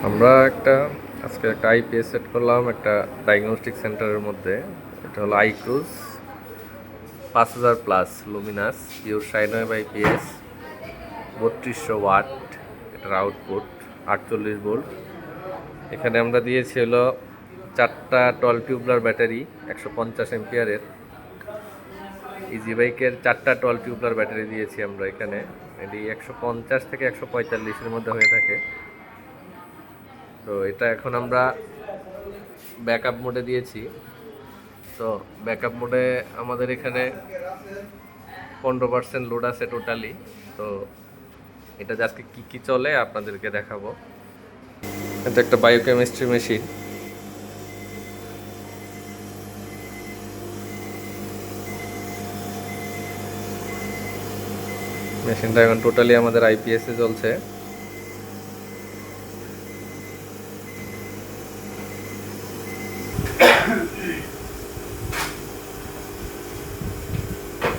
আমরা আজকে একটা আইপিএস সেট করলাম একটা ডায়াগনস্টিক সেন্টারের মধ্যে। এটা হলো Icruze 5000+ luminous pure sine wave IPS 3200 watt. এটার আউটপুট 48 ভোল্ট। এখানে আমরা দিয়েছি হলো 4টা 12 টিউবলার ব্যাটারি 150 এম্পিয়ারের। ইজি বাইকের 4টা 12 টিউবলার ব্যাটারি দিয়েছি আমরা এখানে। এটি 150 থেকে 145-এর মধ্যে হয়ে থাকে। তো এটা এখন আমরা ব্যাকআপ মোডে দিয়েছি। তো ব্যাকআপ মোডে আমাদের এখানে 15% লোড আছে টোটালি। তো এটা আজকে কী কী চলে আপনাদেরকে দেখাবো। এটা একটা বায়োকেমিস্ট্রি মেশিন। মেশিনটা এখন টোটালি আমাদের আইপিএসে চলছে।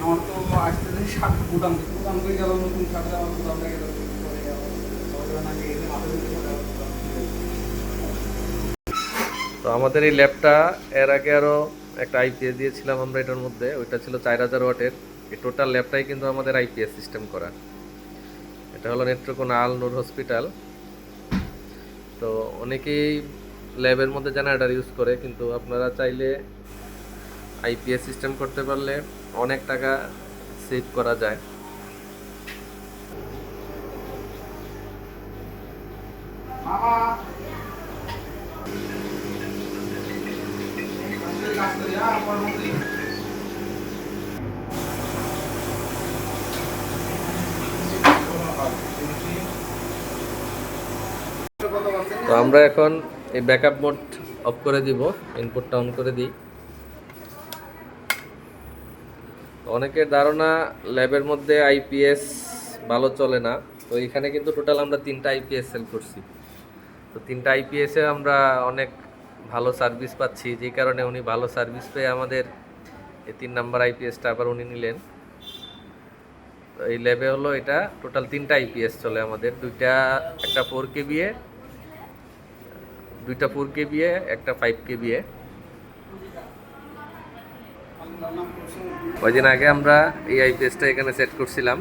আমার তো আসতে শার্ট গুদাম করে গেল, নতুন শার্ট আমার গুদামটা গেল। তো আমাদের এই ল্যাবটা এর আগে আরও একটা আইপিএস দিয়েছিলাম আমরা এটার মধ্যে, ওইটা ছিল 4000 ওয়াটের। এই টোটাল ল্যাবটাই কিন্তু আমাদের আইপিএস সিস্টেম করা। এটা হলো নেত্রকোনা আল নূর হসপিটাল। তো অনেকেই ল্যাবের মধ্যে জেনারেটর ইউজ করে, কিন্তু আপনারা চাইলে আইপিএস সিস্টেম করতে পারলে অনেক টাকা সেভ করা যায়। তো আমরা এখন এই ব্যাকআপ মোড অফ করে দিব, ইনপুটটা অন করে দিই। অনেকের ধারণা ল্যাবের মধ্যে আইপিএস ভালো চলে না। তো এখানে কিন্তু টোটাল আমরা 3টা আইপিএস সেল করছি। তো 3টা আইপিএসে আমরা অনেক ভালো সার্ভিস পাচ্ছি, যে কারণে উনি ভালো সার্ভিস পেয়ে আমাদের এই 3 নাম্বার আইপিএসটা আবার উনি নিলেন। তো এই ল্যাবে হলো এটা টোটাল 3টা আইপিএস চলে আমাদের। একটা 4 কেবিএ, দুইটা 4 কেবিএ, একটা 5 কেবিএ। কয়দিন আগে আমরা এই আইপিএসটা এখানে সেট করছিলাম।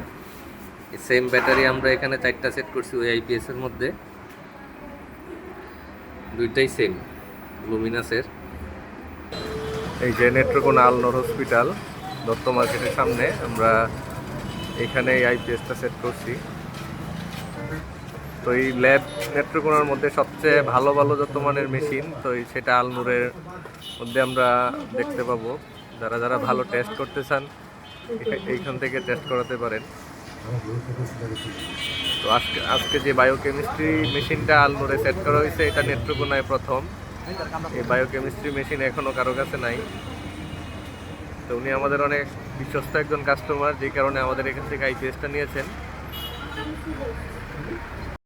এই সেম ব্যাটারি আমরা এখানে 4টা সেট করছি ওই আইপিএস এর মধ্যে। দুইটাই সেম লুমিনাসের। এই যে নেত্রকোনা আল নূর হসপিটাল দত্ত মার্কেটের সামনে আমরা এখানে এই আইপিএসটা সেট করছি। তো এই ল্যাব নেত্রকোনার মধ্যে সবচেয়ে ভালো ভালো যত মানের মেশিন, তো সেটা আল নূরের মধ্যে আমরা দেখতে পাবো। যারা যারা ভালো টেস্ট করতে চান এইখান থেকে টেস্ট করাতে পারেন। তো আজকে যে বায়োকেমিস্ট্রি মেশিনটা আল নূরে সেট করা হয়েছে, এটা নেত্রকোনায় প্রথম। এই বায়োকেমিস্ট্রি মেশিন এখনও কারো কাছে নাই। তো উনি আমাদের অনেক বিশ্বস্ত একজন কাস্টমার, যে কারণে আমাদের এখান থেকে আইপিএসটা নিয়েছেন।